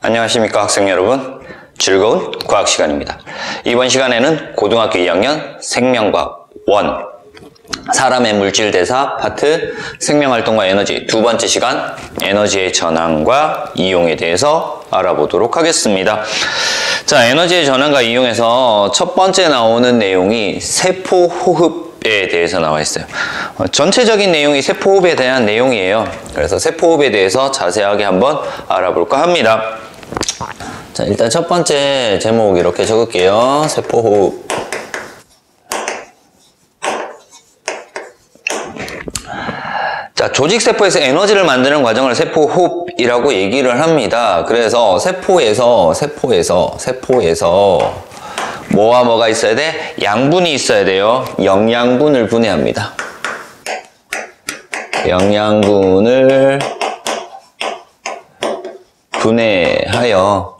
안녕하십니까 학생 여러분, 즐거운 과학 시간입니다. 이번 시간에는 고등학교 2학년 생명과학 1 사람의 물질 대사 파트 생명활동과 에너지 두 번째 시간 에너지의 전환과 이용에 대해서 알아보도록 하겠습니다. 자, 에너지의 전환과 이용에서 첫 번째 나오는 내용이 세포호흡에 대해서 나와 있어요. 전체적인 내용이 세포호흡에 대한 내용이에요. 그래서 세포호흡에 대해서 자세하게 한번 알아볼까 합니다. 자, 일단 첫 번째 제목 이렇게 적을게요. 세포호흡. 자, 조직세포에서 에너지를 만드는 과정을 세포호흡이라고 얘기를 합니다. 그래서 세포에서 뭐와 뭐가 있어야 돼? 양분이 있어야 돼요. 영양분을 분해합니다. 영양분을 분해하여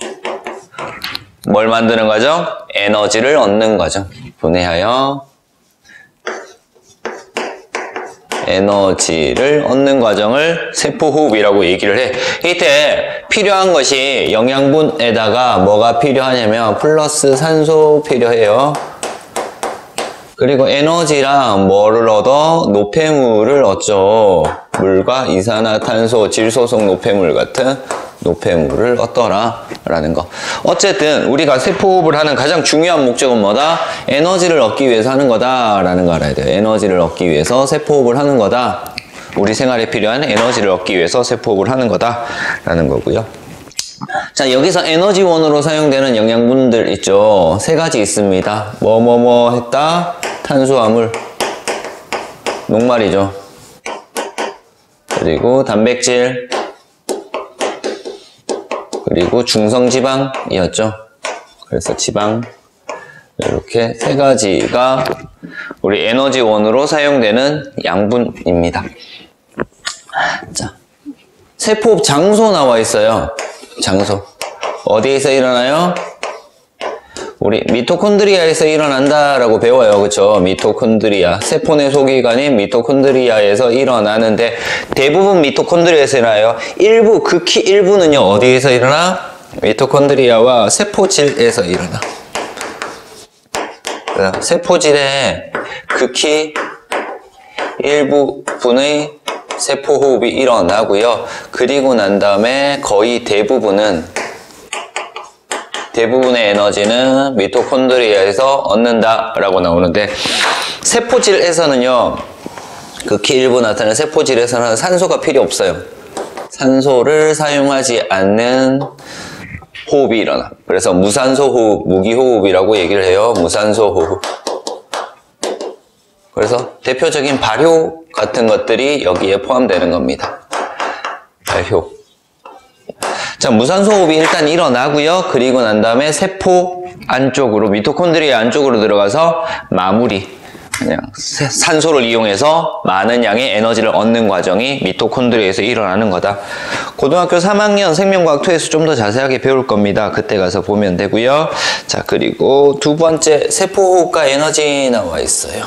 뭘 만드는 과정? 에너지를 얻는 과정. 분해하여 에너지를 얻는 과정을 세포호흡이라고 얘기를 해. 이때 필요한 것이 영양분에다가 뭐가 필요하냐면 플러스 산소 필요해요. 그리고 에너지랑 뭐를 얻어? 노폐물을 얻죠. 물과 이산화탄소, 질소속 노폐물 같은 노폐물을 얻더라 라는 거. 어쨌든 우리가 세포호흡을 하는 가장 중요한 목적은 뭐다? 에너지를 얻기 위해서 하는 거다 라는 거 알아야 돼요. 에너지를 얻기 위해서 세포호흡을 하는 거다. 우리 생활에 필요한 에너지를 얻기 위해서 세포호흡을 하는 거다 라는 거고요. 자, 여기서 에너지원으로 사용되는 영양분들 있죠. 세 가지 있습니다. 뭐뭐뭐 했다? 탄수화물, 녹말이죠. 그리고 단백질, 그리고 중성지방이었죠. 그래서 지방, 이렇게 세 가지가 우리 에너지원으로 사용되는 양분입니다. 자, 세포호흡 장소 나와 있어요. 장소. 어디에서 일어나요? 우리 미토콘드리아에서 일어난다라고 배워요. 그쵸? 미토콘드리아. 세포내 소기관인 미토콘드리아에서 일어나는데 대부분 미토콘드리아에서 일어나요. 일부, 극히 일부는요. 어디에서 일어나? 미토콘드리아와 세포질에서 일어나. 세포질에 극히 일부분의 세포호흡이 일어나고요. 그리고 난 다음에 거의 대부분의 에너지는 미토콘드리아에서 얻는다 라고 나오는데, 세포질에서는요, 극히 일부 나타나는 세포질에서는 산소가 필요 없어요. 산소를 사용하지 않는 호흡이 일어나. 그래서 무산소 호흡, 무기호흡이라고 얘기를 해요. 무산소 호흡. 그래서 대표적인 발효 같은 것들이 여기에 포함되는 겁니다. 발효. 자, 무산소 호흡이 일단 일어나고요. 그리고 난 다음에 세포 안쪽으로, 미토콘드리아 안쪽으로 들어가서 마무리. 그냥 산소를 이용해서 많은 양의 에너지를 얻는 과정이 미토콘드리아에서 일어나는 거다. 고등학교 3학년 생명과학 2에서 좀 더 자세하게 배울 겁니다. 그때 가서 보면 되고요. 자, 그리고 두 번째 세포호흡과 에너지 나와 있어요.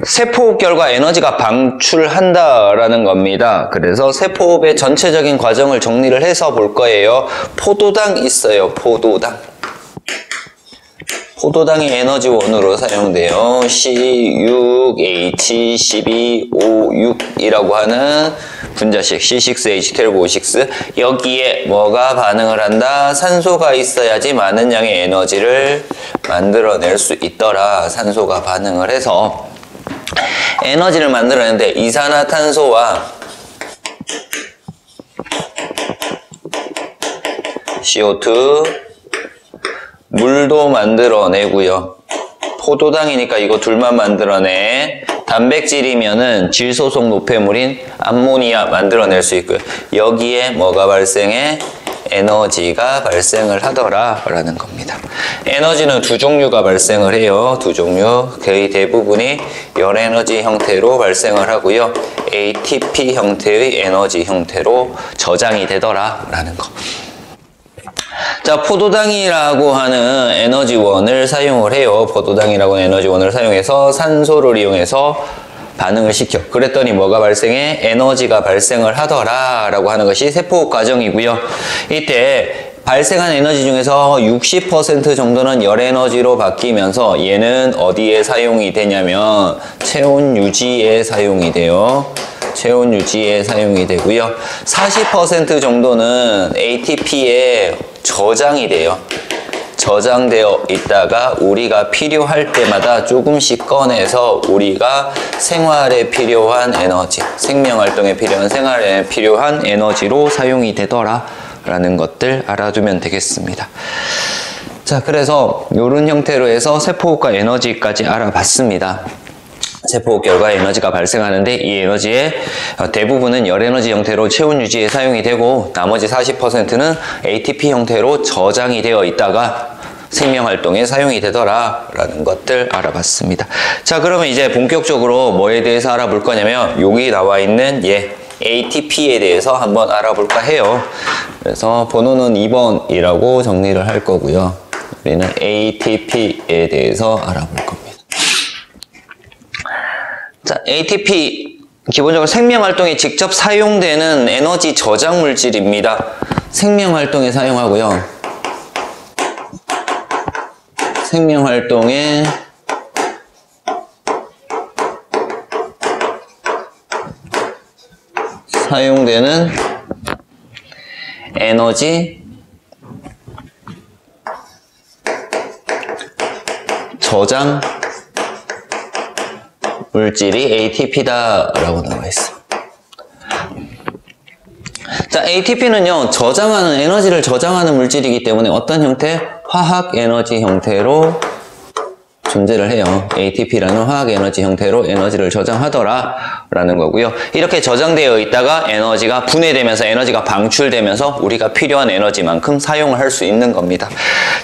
세포호흡 결과 에너지가 방출한다라는 겁니다. 그래서 세포호흡의 전체적인 과정을 정리를 해서 볼 거예요. 포도당 있어요. 포도당. 포도당이 에너지원으로 사용돼요. C6H12O6이라고 하는 분자식 C6H12O6. 여기에 뭐가 반응을 한다? 산소가 있어야지 많은 양의 에너지를 만들어낼 수 있더라. 산소가 반응을 해서 에너지를 만들어내는데 이산화탄소와 CO2, 물도 만들어내고요. 포도당이니까 이거 둘만 만들어내. 단백질이면은 질소속 노폐물인 암모니아 만들어낼 수 있고요. 여기에 뭐가 발생해? 에너지가 발생을 하더라 라는 겁니다. 에너지는 두 종류가 발생을 해요. 두 종류. 거의 대부분이 열에너지 형태로 발생을 하고요. ATP 형태의 에너지 형태로 저장이 되더라 라는 거. 자, 포도당이라고 하는 에너지원을 사용을 해요. 포도당이라고 하는 에너지원을 사용해서 산소를 이용해서 반응을 시켜. 그랬더니 뭐가 발생해? 에너지가 발생을 하더라 라고 하는 것이 세포 과정이고요. 이때 발생한 에너지 중에서 60% 정도는 열 에너지로 바뀌면서 얘는 어디에 사용이 되냐면 체온 유지에 사용이 돼요. 체온 유지에 사용이 되고요. 40% 정도는 ATP에 저장이 돼요. 저장되어 있다가 우리가 필요할 때마다 조금씩 꺼내서 우리가 생활에 필요한 에너지, 생명활동에 필요한 생활에 필요한 에너지로 사용이 되더라 라는 것들 알아두면 되겠습니다. 자, 그래서 이런 형태로 해서 세포호흡과 에너지까지 알아봤습니다. 세포호흡 결과에 에너지가 발생하는데 이 에너지의 대부분은 열에너지 형태로 체온 유지에 사용이 되고 나머지 40%는 ATP 형태로 저장이 되어 있다가 생명활동에 사용이 되더라 라는 것들 알아봤습니다. 자, 그러면 이제 본격적으로 뭐에 대해서 알아볼 거냐면 여기 나와 있는 ATP에 대해서 한번 알아볼까 해요. 그래서 번호는 2번이라고 정리를 할 거고요. 우리는 ATP에 대해서 알아볼 겁니다. 자, ATP 기본적으로 생명활동에 직접 사용되는 에너지 저장 물질입니다. 생명활동에 사용하고요. 생명활동에 사용되는 에너지 저장 물질이 ATP다라고 나와 있어. 자, ATP는요, 저장하는, 에너지를 저장하는 물질이기 때문에 어떤 형태? 화학 에너지 형태로 존재를 해요. ATP라는 화학 에너지 형태로 에너지를 저장하더라 라는 거고요. 이렇게 저장되어 있다가 에너지가 분해되면서 에너지가 방출되면서 우리가 필요한 에너지만큼 사용을 할 수 있는 겁니다.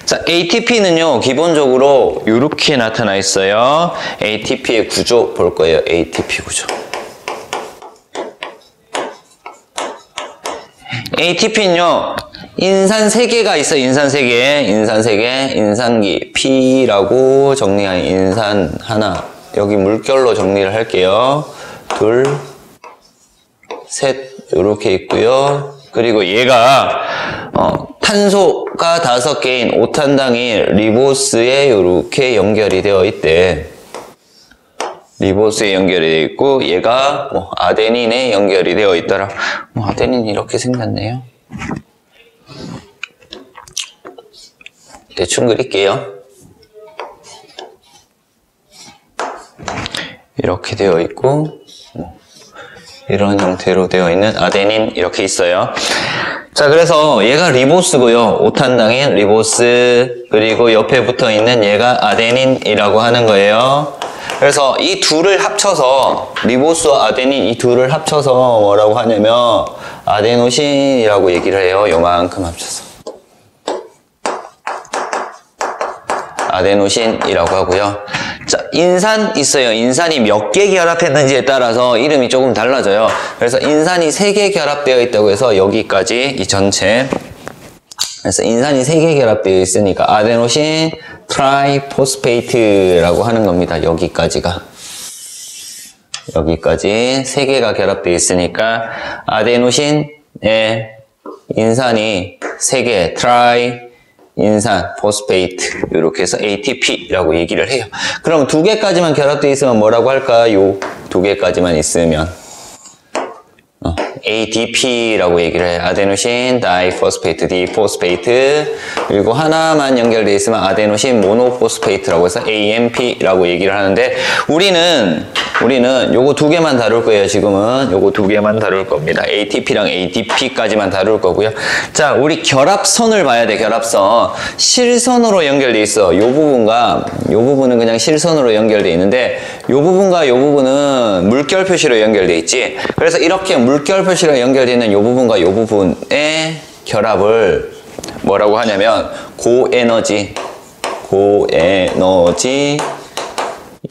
자, ATP는요, 기본적으로 이렇게 나타나 있어요. ATP의 구조 볼 거예요. ATP 구조. ATP는요, 인산 3개가 있어요. 인산 3개, 인산 3개, 인산기, P라고 정리한 인산 하나. 여기 물결로 정리를 할게요. 둘, 셋, 이렇게 있고요. 그리고 얘가 탄소가 5개인 오탄당이 리보스에 이렇게 연결이 되어 있대. 리보스에 연결이 되어 있고 얘가 아데닌에 연결이 되어 있더라. 아데닌이 이렇게 생겼네요. 대충 그릴게요. 이렇게 되어 있고 이런 형태로 되어 있는 아데닌 이렇게 있어요. 자, 그래서 얘가 리보스고요. 오탄당인 리보스, 그리고 옆에 붙어 있는 얘가 아데닌이라고 하는 거예요. 그래서 이 둘을 합쳐서 리보스와 아데닌 이 둘을 합쳐서 뭐라고 하냐면 아데노신이라고 얘기를 해요. 요만큼 합쳐서 아데노신이라고 하고요. 자, 인산 있어요. 인산이 몇 개 결합했는지에 따라서 이름이 조금 달라져요. 그래서 인산이 3개 결합되어 있다고 해서 여기까지 이 전체, 그래서 인산이 3개 결합되어 있으니까 아데노신 트라이포스페이트라고 하는 겁니다. 여기까지가 3개가 결합되어 있으니까 아데노신에 인산이 3개 트라이 인산, 포스페이트 이렇게 해서 ATP라고 얘기를 해요. 그럼 2개까지만 결합되어 있으면 뭐라고 할까요? 2개까지만 있으면 ADP라고 얘기를 해요. 아데노신 다이포스페이트, 디포스페이트. 그리고 하나만 연결되어 있으면 아데노신 모노포스페이트라고 해서 AMP라고 얘기를 하는데 우리는 요거 2개만 다룰 거예요. 지금은 요거 2개만 다룰 겁니다. ATP랑 ADP까지만 다룰 거고요. 자, 우리 결합선을 봐야 돼. 결합선. 실선으로 연결되어 있어. 요 부분은 그냥 실선으로 연결되어 있는데 요 부분과 요 부분은 물결 표시로 연결되어 있지. 그래서 이렇게 물결 표시로 연결되어 있는 요 부분과 요 부분의 결합을 뭐라고 하냐면 고에너지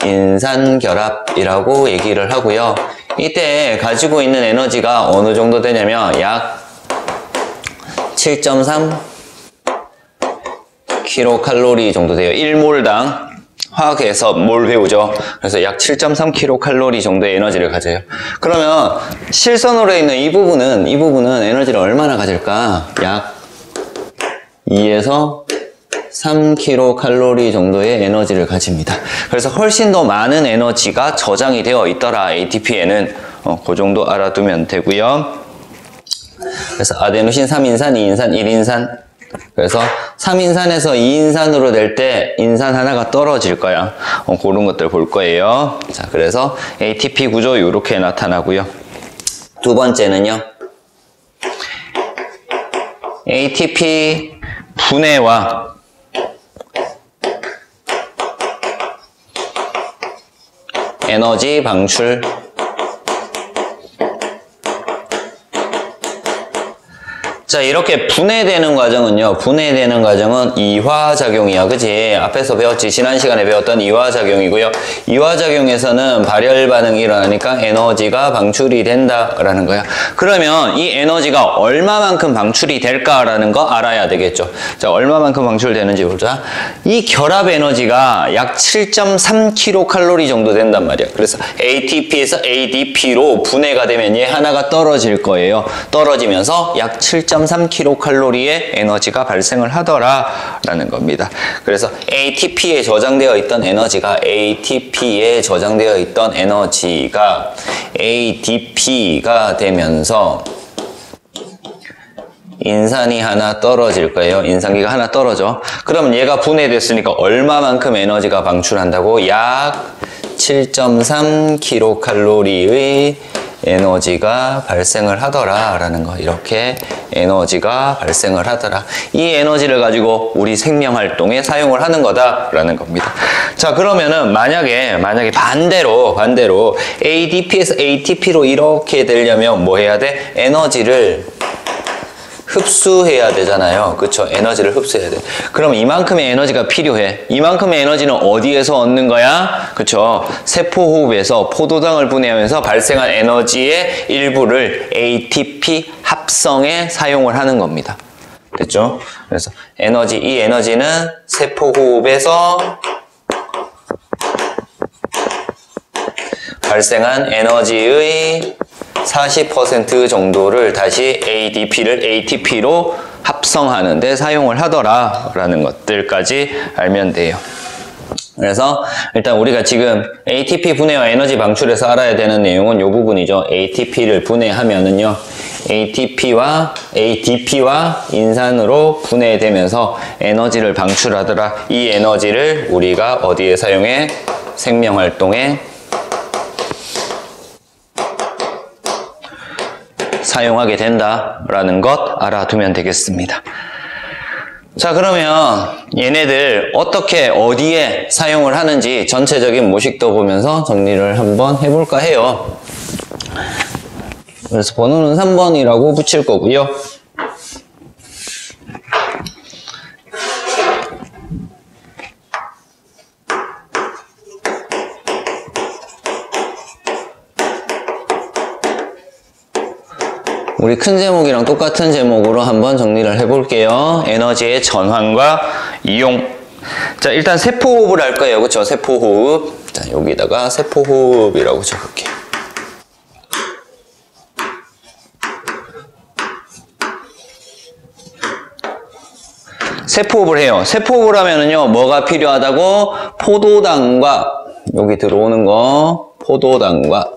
인산결합이라고 얘기를 하고요. 이때 가지고 있는 에너지가 어느 정도 되냐면 약 7.3 킬로칼로리 정도 돼요. 1몰당. 화학에서 몰 배우죠. 그래서 약 7.3kcal 정도의 에너지를 가져요. 그러면 실선으로 있는 이 부분은 에너지를 얼마나 가질까? 약 2에서 3kcal 정도의 에너지를 가집니다. 그래서 훨씬 더 많은 에너지가 저장이 되어 있더라. ATP에는 그 정도 알아두면 되고요. 그래서 아데노신 3인산, 2인산, 1인산. 그래서 3인산에서 2인산으로 될 때 인산 하나가 떨어질 거야. 그런 것들 볼 거예요. 자, 그래서 ATP 구조 이렇게 나타나고요. 두 번째는요. ATP 분해와 에너지 방출. 자, 이렇게 분해되는 과정은요. 분해되는 과정은 이화작용이야. 그치? 앞에서 배웠지? 지난 시간에 배웠던 이화작용이고요. 이화작용에서는 발열 반응이 일어나니까 에너지가 방출이 된다라는 거야. 그러면 이 에너지가 얼마만큼 방출이 될까라는 거 알아야 되겠죠. 자, 얼마만큼 방출되는지 보자. 이 결합 에너지가 약 7.3kcal 정도 된단 말이야. 그래서 ATP에서 ADP로 분해가 되면 얘 하나가 떨어질 거예요. 떨어지면서 약 7.3kcal의 에너지가 발생을 하더라라는 겁니다. 그래서 ATP에 저장되어 있던 에너지가 ADP가 되면서 인산이 하나 떨어질 거예요. 인산기가 하나 떨어져. 그러면 얘가 분해됐으니까 얼마만큼 에너지가 방출한다고? 약 7.3kcal의 에너지가 발생을 하더라 라는 거. 이렇게 에너지가 발생을 하더라. 이 에너지를 가지고 우리 생명활동에 사용을 하는 거다 라는 겁니다. 자, 그러면은 만약에 반대로 ADP에서 ATP로 이렇게 되려면 뭐 해야 돼? 에너지를 흡수해야 되잖아요. 그쵸? 에너지를 흡수해야 돼. 그럼 이만큼의 에너지가 필요해. 이만큼의 에너지는 어디에서 얻는 거야? 그쵸? 세포호흡에서 포도당을 분해하면서 발생한 에너지의 일부를 ATP 합성에 사용을 하는 겁니다. 됐죠? 그래서 이 에너지는 세포호흡에서 발생한 에너지의 40% 정도를 다시 ATP로 합성하는 데 사용을 하더라라는 것들까지 알면 돼요. 그래서 일단 우리가 지금 ATP 분해와 에너지 방출에서 알아야 되는 내용은 이 부분이죠. ATP를 분해하면은요. ADP와 인산으로 분해되면서 에너지를 방출하더라. 이 에너지를 우리가 어디에 사용해? 생명활동에 사용하게 된다라는 것 알아두면 되겠습니다. 자, 그러면 얘네들 어떻게 어디에 사용을 하는지 전체적인 모식도 보면서 정리를 한번 해볼까 해요. 그래서 번호는 3번이라고 붙일 거고요. 우리 큰 제목이랑 똑같은 제목으로 한번 정리를 해볼게요. 에너지의 전환과 이용. 자, 일단 세포호흡을 할 거예요. 그쵸? 세포호흡. 자, 여기다가 세포호흡이라고 적을게요. 세포호흡을 해요. 세포호흡을 하면은요, 뭐가 필요하다고? 포도당과, 여기 들어오는 거, 포도당과,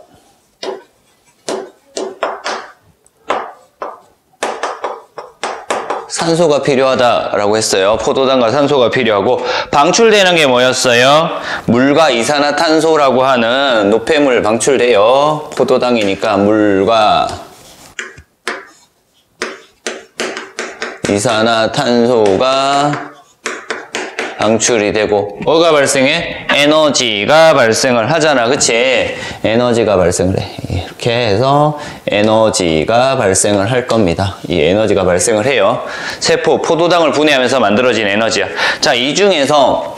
산소가 필요하다라고 했어요. 포도당과 산소가 필요하고 방출되는 게 뭐였어요? 물과 이산화탄소라고 하는 노폐물 방출돼요. 포도당이니까 물과 이산화탄소가 방출이 되고 뭐가 발생해? 에너지가 발생을 하잖아. 그치? 에너지가 발생을 해. 이렇게 해서 에너지가 발생을 할 겁니다. 이 에너지가 발생을 해요. 세포, 포도당을 분해하면서 만들어진 에너지야. 자, 이 중에서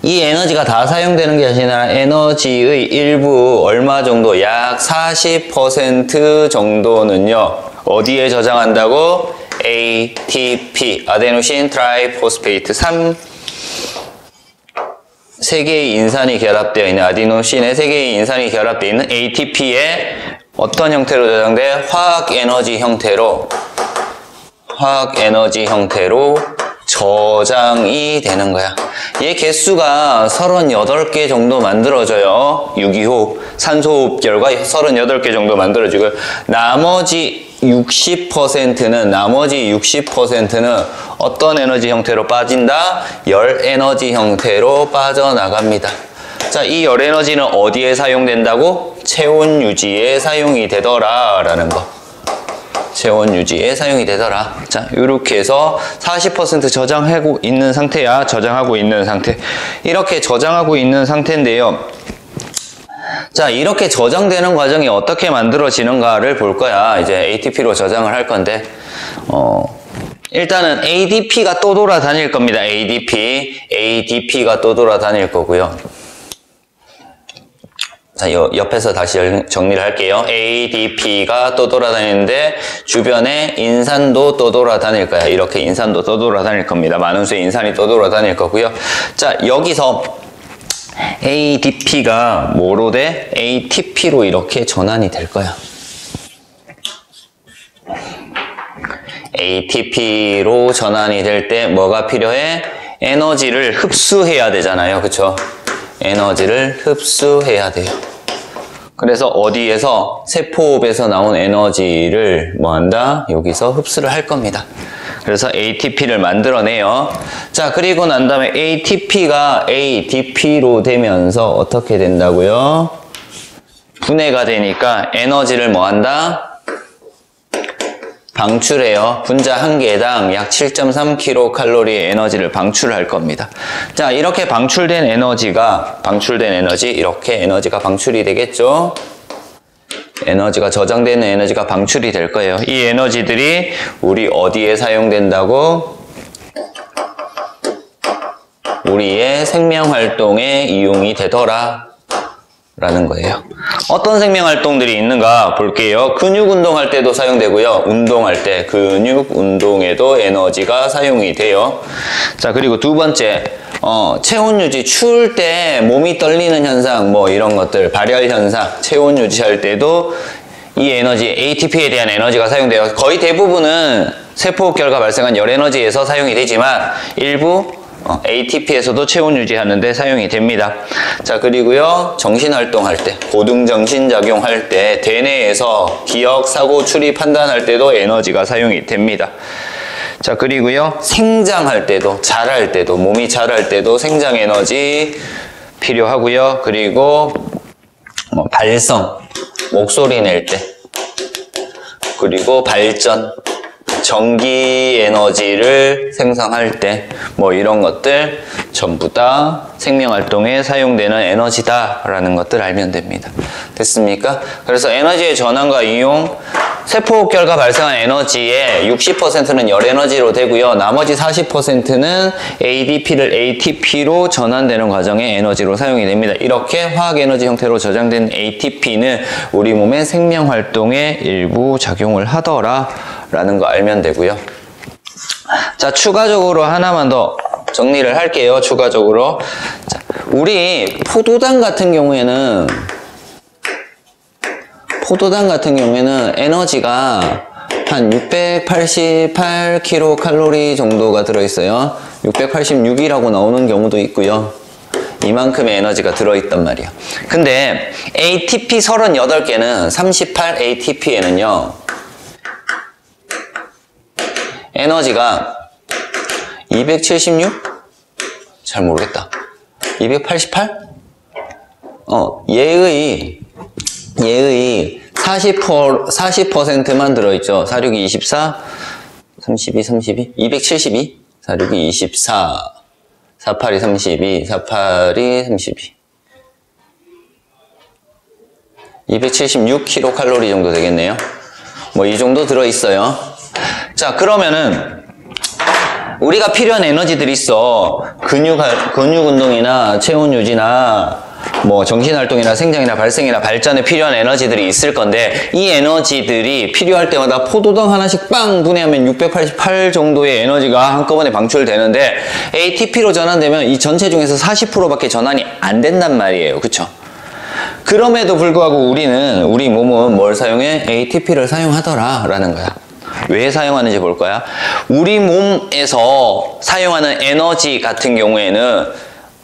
이 에너지가 다 사용되는 게 아니라 에너지의 일부 얼마 정도? 약 40% 정도는요. 어디에 저장한다고? ATP, 아데노신 트라이포스페이트 3개의 인산이 결합되어 있는 아데노신에 3개의 인산이 결합되어 있는 ATP에 어떤 형태로 저장돼? 화학 에너지 형태로 저장이 되는 거야. 얘 개수가 38개 정도 만들어져요. 유기호흡, 산소호흡결과 38개 정도 만들어지고 나머지 60%는 어떤 에너지 형태로 빠진다? 열 에너지 형태로 빠져나갑니다. 자, 이 열 에너지는 어디에 사용된다고? 체온 유지에 사용이 되더라 라는 거. 체온 유지에 사용이 되더라. 자, 이렇게 해서 40% 저장하고 있는 상태야. 저장하고 있는 상태. 이렇게 저장하고 있는 상태인데요. 자, 이렇게 저장되는 과정이 어떻게 만들어지는가를 볼 거야. 이제 ATP로 저장을 할 건데, 일단은 ADP가 또 돌아다닐 겁니다. ADP가 또 돌아다닐 거고요. 자, 옆에서 다시 정리를 할게요. ADP가 또 돌아다니는데 주변에 인산도 또 돌아다닐 거야. 이렇게 인산도 또 돌아다닐 겁니다. 많은 수의 인산이 또 돌아다닐 거고요. 자, 여기서 ADP가 뭐로 돼? ATP로 이렇게 전환이 될 거야. ATP로 전환이 될 때 뭐가 필요해? 에너지를 흡수해야 되잖아요. 그쵸? 에너지를 흡수해야 돼요. 그래서 어디에서? 세포호흡에서 나온 에너지를 뭐 한다? 여기서 흡수를 할 겁니다. 그래서 ATP를 만들어내요. 자, 그리고 난 다음에 ATP가 ADP로 되면서 어떻게 된다고요? 분해가 되니까 에너지를 뭐 한다? 방출해요. 분자 한 개당 약 7.3kcal의 에너지를 방출할 겁니다. 자, 이렇게 방출된 에너지, 이렇게 에너지가 방출이 되겠죠? 에너지가 저장되는 에너지가 방출이 될 거예요. 이 에너지들이 우리 어디에 사용된다고? 우리의 생명활동에 이용이 되더라 라는 거예요. 어떤 생명활동들이 있는가 볼게요. 근육운동할 때도 사용되고요. 운동할 때 근육운동에도 에너지가 사용이 돼요. 자, 그리고 두 번째, 체온유지, 추울 때 몸이 떨리는 현상, 뭐 이런 것들, 발열 현상, 체온 유지할 때도 이 에너지, ATP에 대한 에너지가 사용돼요. 거의 대부분은 세포호흡 결과 발생한 열 에너지에서 사용이 되지만 일부 ATP에서도 체온 유지하는데 사용이 됩니다. 자, 그리고요, 정신활동할 때, 고등정신작용할 때, 대뇌에서 기억, 사고, 추리, 판단할 때도 에너지가 사용이 됩니다. 자, 그리고요, 생장할 때도, 자랄 때도, 몸이 자랄 때도 생장 에너지 필요하고요. 그리고 발성, 목소리 낼 때, 그리고 발전, 전기 에너지를 생성할 때, 뭐 이런 것들 전부 다 생명활동에 사용되는 에너지다라는 것들 알면 됩니다. 됐습니까? 그래서 에너지의 전환과 이용, 세포호흡 결과 발생한 에너지의 60%는 열 에너지로 되고요. 나머지 40%는 ADP를 ATP로 전환되는 과정의 에너지로 사용이 됩니다. 이렇게 화학 에너지 형태로 저장된 ATP는 우리 몸의 생명활동에 일부 작용을 하더라 라는 거 알면 되고요. 자, 추가적으로 하나만 더 정리를 할게요. 추가적으로. 자, 우리 포도당 같은 경우에는 에너지가 한 688kcal 정도가 들어있어요. 686이라고 나오는 경우도 있고요. 이만큼의 에너지가 들어있단 말이에요. 근데 ATP 38개는 38 ATP에는요, 에너지가 276? 잘 모르겠다. 288? 얘의 40%만 들어있죠. 46이 24, 32, 272, 46이 24, 48이 32, 48이 32. 276kcal 정도 되겠네요. 뭐 이 정도 들어있어요. 자, 그러면은 우리가 필요한 에너지들이 있어. 근육 운동이나 체온 유지나 뭐 정신활동이나 생장이나 발생이나 발전에 필요한 에너지들이 있을 건데 이 에너지들이 필요할 때마다 포도당 하나씩 빵 분해하면 688 정도의 에너지가 한꺼번에 방출되는데 ATP로 전환되면 이 전체 중에서 40%밖에 전환이 안 된단 말이에요. 그쵸? 그럼에도 불구하고 우리 몸은 뭘 사용해? ATP를 사용하더라 라는 거야. 왜 사용하는지 볼 거야. 우리 몸에서 사용하는 에너지 같은 경우에는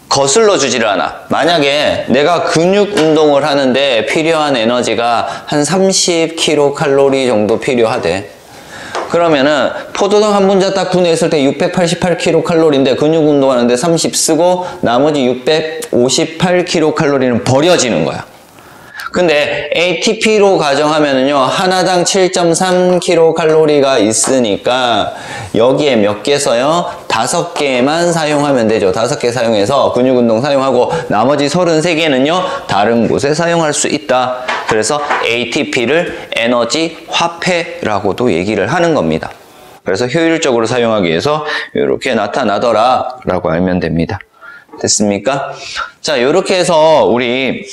거슬러 주지를 않아. 만약에 내가 근육 운동을 하는데 필요한 에너지가 한 30kcal 정도 필요하대. 그러면은 포도당 한 분자 딱 분해했을 때 688kcal인데 근육 운동하는데 30 쓰고 나머지 658kcal는 버려지는 거야. 근데 ATP로 가정하면은요, 하나당 7.3kcal가 있으니까 여기에 몇 개 써요? 5개만 사용하면 되죠. 5개 사용해서 근육 운동 사용하고 나머지 33개는요, 다른 곳에 사용할 수 있다. 그래서 ATP를 에너지 화폐라고도 얘기를 하는 겁니다. 그래서 효율적으로 사용하기 위해서 이렇게 나타나더라 라고 알면 됩니다. 됐습니까? 자, 이렇게 해서 우리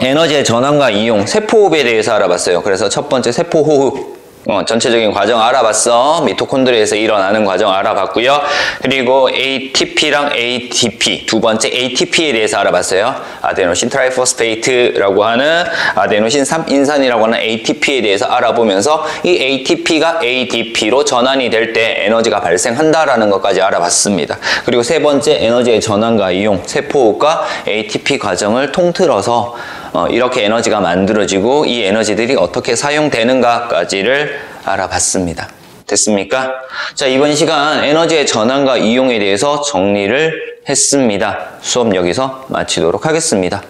에너지의 전환과 이용, 세포호흡에 대해서 알아봤어요. 그래서 첫 번째 세포호흡, 전체적인 과정 알아봤어. 미토콘드리아에서 일어나는 과정 알아봤고요. 그리고 ATP랑 ADP, 두 번째 ATP에 대해서 알아봤어요. 아데노신 트라이포스페이트라고 하는 아데노신 3인산이라고 하는 ATP에 대해서 알아보면서 이 ATP가 ADP로 전환이 될 때 에너지가 발생한다라는 것까지 알아봤습니다. 그리고 세 번째 에너지의 전환과 이용, 세포호흡과 ATP 과정을 통틀어서 이렇게 에너지가 만들어지고 이 에너지들이 어떻게 사용되는가까지를 알아봤습니다. 됐습니까? 자, 이번 시간 에너지의 전환과 이용에 대해서 정리를 했습니다. 수업 여기서 마치도록 하겠습니다.